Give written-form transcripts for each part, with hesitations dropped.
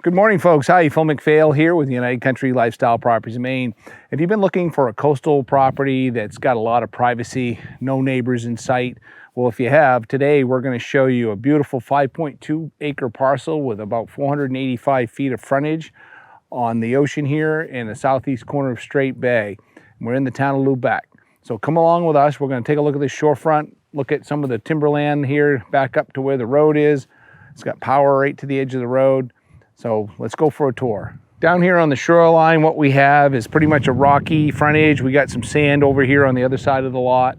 Good morning, folks. Hi, Phil McPhail here with United Country Lifestyle Properties in Maine. If you've been looking for a coastal property that's got a lot of privacy, no neighbors in sight, well, if you have, today we're going to show you a beautiful 5.2 acre parcel with about 485 feet of frontage on the ocean here in the southeast corner of Strait Bay. We're in the town of Lubec. So come along with us. We're going to take a look at the shorefront, look at some of the timberland here, back up to where the road is. It's got power right to the edge of the road. So let's go for a tour. Down here on the shoreline, what we have is pretty much a rocky frontage. We got some sand over here on the other side of the lot.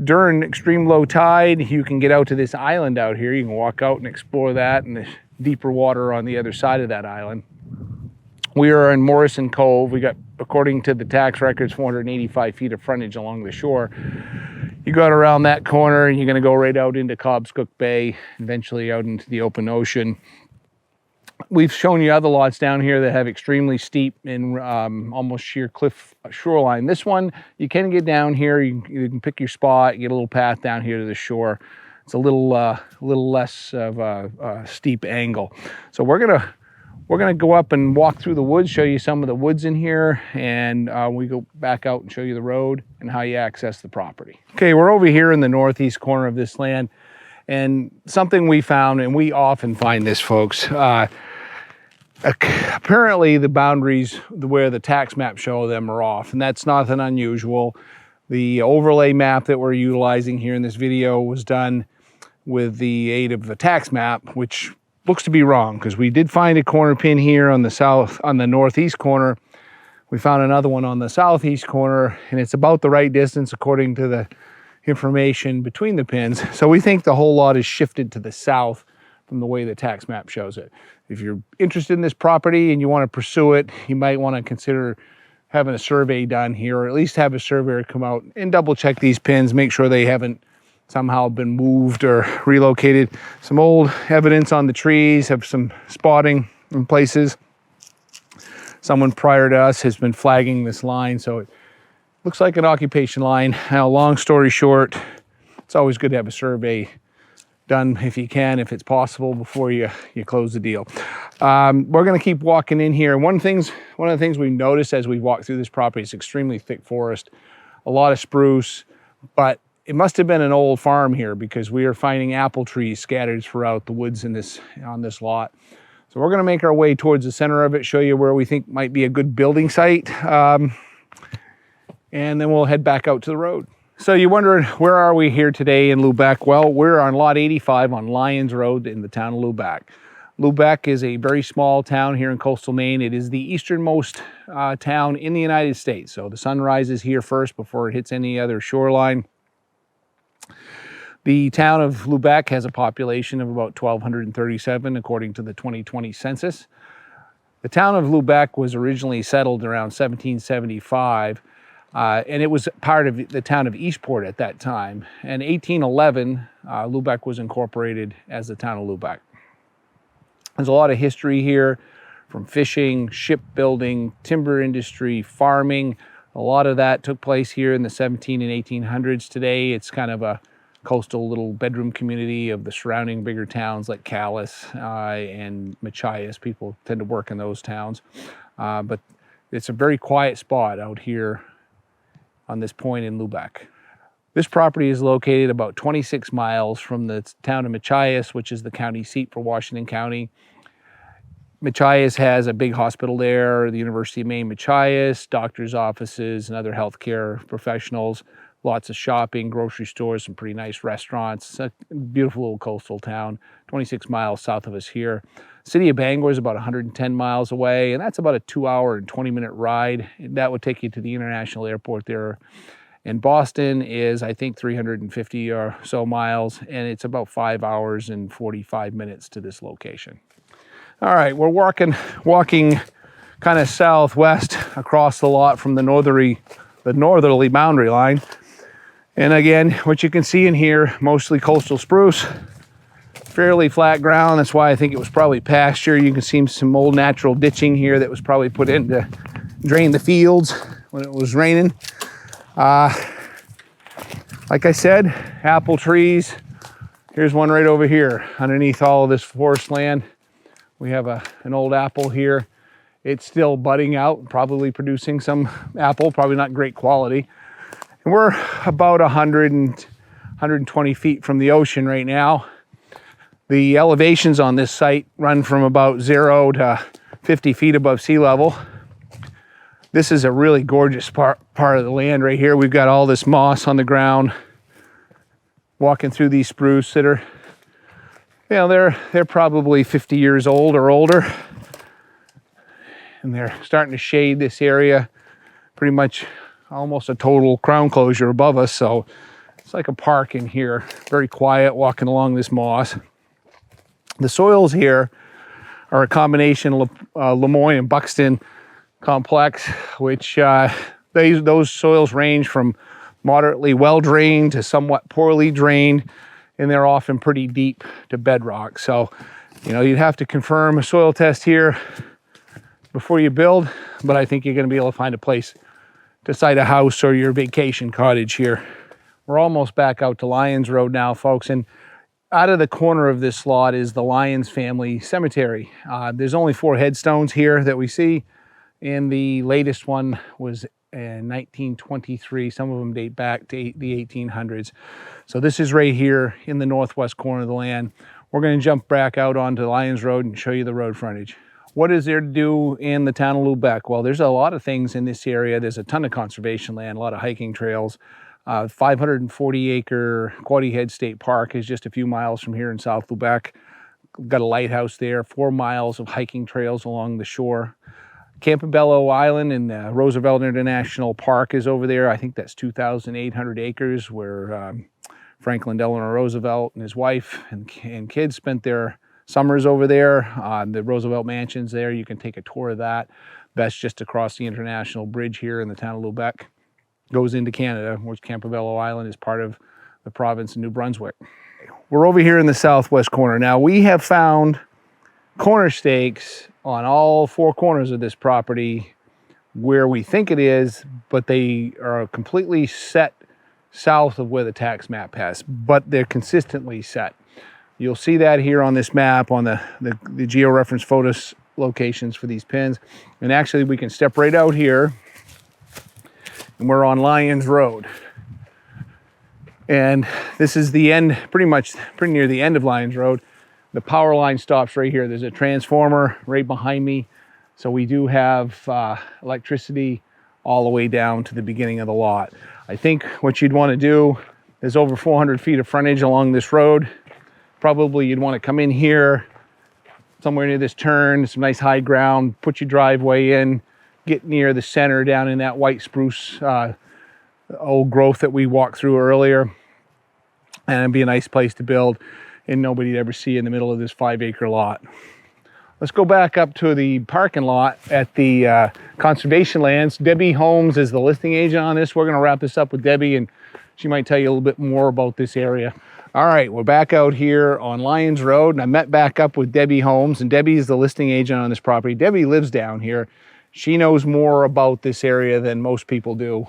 During extreme low tide, you can get out to this island out here. You can walk out and explore that and the deeper water on the other side of that island. We are in Morrison Cove. We got, according to the tax records, 485 feet of frontage along the shore. You got around that corner and you're gonna go right out into Cobscook Bay, eventually out into the open ocean. We've shown you other lots down here that have extremely steep and almost sheer cliff shoreline. This one, you can get down here. You can pick your spot, get a little path down here to the shore. It's a little less of a steep angle. So we're gonna go up and walk through the woods, show you some of the woods in here, and we go back out and show you the road and how you access the property. Okay, we're over here in the northeast corner of this land, and something we found, and we often find this, folks. Apparently the boundaries where the tax maps show them are off, and that's nothing unusual. The overlay map that we're utilizing here in this video was done with the aid of the tax map, which looks to be wrong, because we did find a corner pin here on the northeast corner. We found another one on the southeast corner, and it's about the right distance according to the information between the pins. So we think the whole lot is shifted to the south from the way the tax map shows it. If you're interested in this property and you want to pursue it, you might want to consider having a survey done here, or at least have a surveyor come out and double check these pins, make sure they haven't somehow been moved or relocated. Some old evidence on the trees, have some spotting in places. Someone prior to us has been flagging this line, so it looks like an occupation line. Now, long story short, it's always good to have a survey done if you can, if it's possible, before you close the deal. We're going to keep walking in here. One of the things we noticed as we walk through this property is extremely thick forest, a lot of spruce, but it must have been an old farm here, because we are finding apple trees scattered throughout the woods on this lot. So we're going to make our way towards the center of it, show you where we think might be a good building site, and then we'll head back out to the road. So you're wondering, where are we here today in Lubec? Well, we're on lot 85 on Lyons Road in the town of Lubec. Lubec is a very small town here in coastal Maine. It is the easternmost town in the United States. So the sun rises here first before it hits any other shoreline. The town of Lubec has a population of about 1,237 according to the 2020 census. The town of Lubec was originally settled around 1775. And it was part of the town of Eastport at that time. In 1811, Lubec was incorporated as the town of Lubec. There's a lot of history here, from fishing, shipbuilding, timber industry, farming. A lot of that took place here in the 17 and 1800s. Today, it's kind of a coastal little bedroom community of the surrounding bigger towns like Calais and Machias. People tend to work in those towns. But it's a very quiet spot out here on this point in Lubec. This property is located about 26 miles from the town of Machias, which is the county seat for Washington County. Machias has a big hospital there, the University of Maine Machias, doctor's offices and other healthcare professionals, lots of shopping, grocery stores, some pretty nice restaurants. It's a beautiful little coastal town, 26 miles south of us here. City of Bangor is about 110 miles away, and that's about a 2-hour and 20-minute ride. That would take you to the international airport there. And Boston is, I think, 350 or so miles, and it's about 5 hours and 45 minutes to this location. All right, we're walking kind of southwest across the lot from the northerly boundary line. And again, what you can see in here, mostly coastal spruce. Fairly flat ground. That's why I think it was probably pasture. You can see some old natural ditching here that was probably put in to drain the fields when it was raining. Like I said, apple trees. Here's one right over here underneath all of this forest land. We have an old apple here. It's still budding out, probably producing some apple, probably not great quality. And we're about 120 feet from the ocean right now. The elevations on this site run from about 0 to 50 feet above sea level. This is a really gorgeous part of the land right here. We've got all this moss on the ground. Walking through these spruce that are, you know, they're probably 50 years old or older. And they're starting to shade this area, pretty much almost a total crown closure above us. So it's like a park in here, very quiet walking along this moss. The soils here are a combination of Lemoyne and Buxton complex, which those soils range from moderately well drained to somewhat poorly drained, and they're often pretty deep to bedrock. So, you know, you'd have to confirm a soil test here before you build, but I think you're going to be able to find a place to site a house or your vacation cottage here. We're almost back out to Lyons Road now, folks, and out of the corner of this lot is the Lyons family cemetery. There's only 4 headstones here that we see, and the latest one was in 1923. Some of them date back to the 1800s. So this is right here in the northwest corner of the land. We're going to jump back out onto Lyons Road and show you the road frontage. What is there to do in the town of Lubec? Well, there's a lot of things in this area. There's a ton of conservation land, a lot of hiking trails. 540-acre Quoddy Head State Park is just a few miles from here in South Lubec. We've got a lighthouse there, 4 miles of hiking trails along the shore. Campobello Island and Roosevelt International Park is over there. I think that's 2,800 acres where Franklin Delano Roosevelt and his wife and kids spent their summers over there. The Roosevelt Mansion's there. You can take a tour of that. That's just across the International Bridge here in the town of Lubec. Goes into Canada, which Campobello Island is part of the province of New Brunswick. We're over here in the southwest corner. Now, we have found corner stakes on all 4 corners of this property where we think it is, but they are completely set south of where the tax map has, but they're consistently set. You'll see that here on this map on the georeference photos locations for these pins. And actually we can step right out here and we're on Lyons Road. And this is the end, pretty near the end of Lyons Road. The power line stops right here. There's a transformer right behind me. So we do have electricity all the way down to the beginning of the lot. I think what you'd want to do, there's over 400 feet of frontage along this road. Probably you'd want to come in here, somewhere near this turn, some nice high ground, put your driveway in, get near the center down in that white spruce old growth that we walked through earlier. And it'd be a nice place to build and nobody'd ever see in the middle of this 5-acre lot. Let's go back up to the parking lot at the conservation lands. Debbie Holmes is the listing agent on this. We're going to wrap this up with Debbie and she might tell you a little bit more about this area. All right, we're back out here on Lyons Road and I met back up with Debbie Holmes, and Debbie is the listing agent on this property. Debbie lives down here. She knows more about this area than most people do.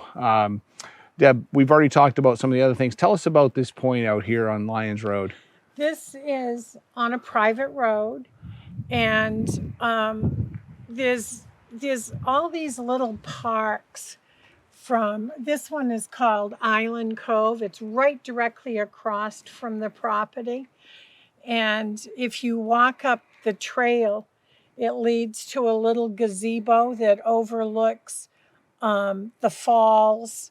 Deb, we've already talked about some of the other things. Tell us about this point out here on Lyons Road. This is on a private road, and there's all these little parks. This one is called Island Cove. It's right directly across from the property. And if you walk up the trail, it leads to a little gazebo that overlooks the falls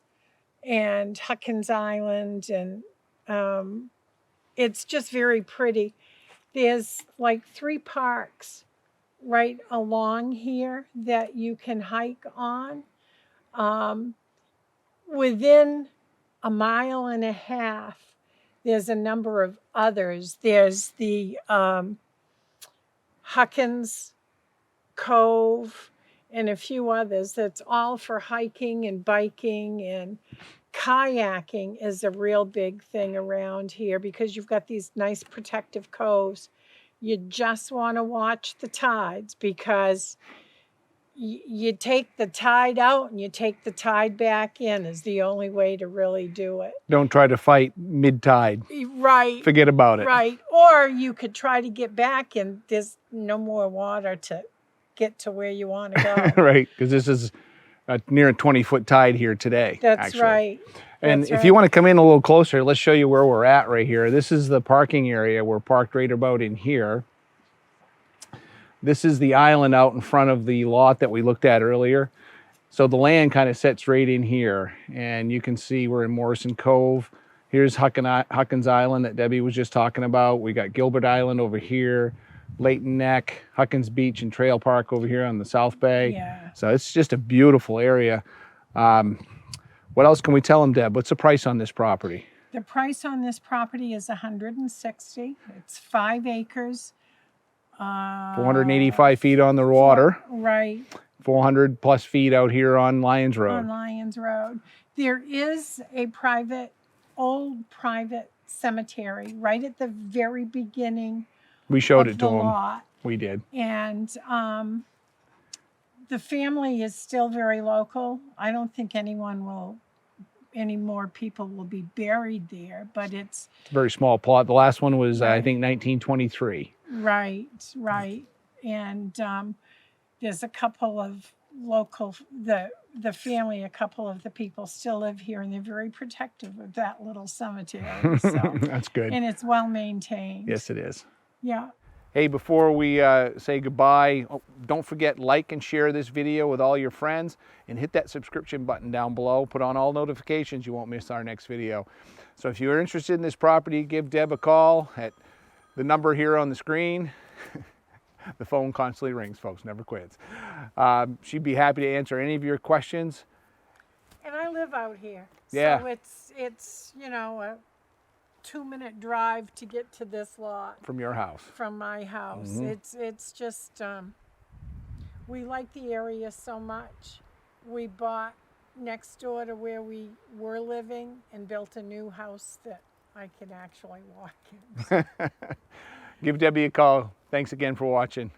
and Huckins Island. And it's just very pretty. There's like 3 parks right along here that you can hike on. Within a mile and a half, there's a number of others. There's the Huckins Cove and a few others. That's all for hiking and biking, and kayaking is a real big thing around here because you've got these nice protective coves. You just want to watch the tides because you take the tide out and you take the tide back in is the only way to really do it. Don't try to fight mid-tide. Right. Forget about it. Right. Or you could try to get back and there's no more water to get to where you want to go. Right, because this is near a 20-foot tide here today. That's actually. right. And That's if right. you want to come in a little closer, let's show you where we're at right here. This is the parking area. We're parked right about in here. This is the island out in front of the lot that we looked at earlier. So the land kind of sets right in here. And you can see we're in Morrison Cove. Here's Huckins Island that Debbie was just talking about. We got Gilbert Island over here, Layton Neck, Huckins Beach and Trail Park over here on the South Bay. Yeah. So it's just a beautiful area. What else can we tell them, Deb? What's the price on this property? The price on this property is $160. It's 5 acres. 485 feet on the water, Right. 400 plus feet out here on Lyons Road. On Lyons Road. There is a old private cemetery right at the very beginning We showed of it to the them. lot. We did. And the family is still very local. I don't think any more people will be buried there, but it's It's a very small plot. The last one was, I Right. think, 1923. right. And there's a couple of local, the family, a couple of the people still live here, and they're very protective of that little cemetery. So, That's good. and it's well maintained. Yes, it is. Yeah. Hey, before we say goodbye, don't forget, like and share this video with all your friends and hit that subscription button down below. Put on all notifications. You won't miss our next video. So if you're interested in this property, give Deb a call at the number here on the screen. The phone constantly rings, folks, never quits. She'd be happy to answer any of your questions. And I live out here. Yeah. So it's a 2-minute drive to get to this lot From your house. from my house. Mhm. It's just we like the area so much. We bought next door to where we were living and built a new house that I can actually walk in. Give Debbie a call. Thanks again for watching.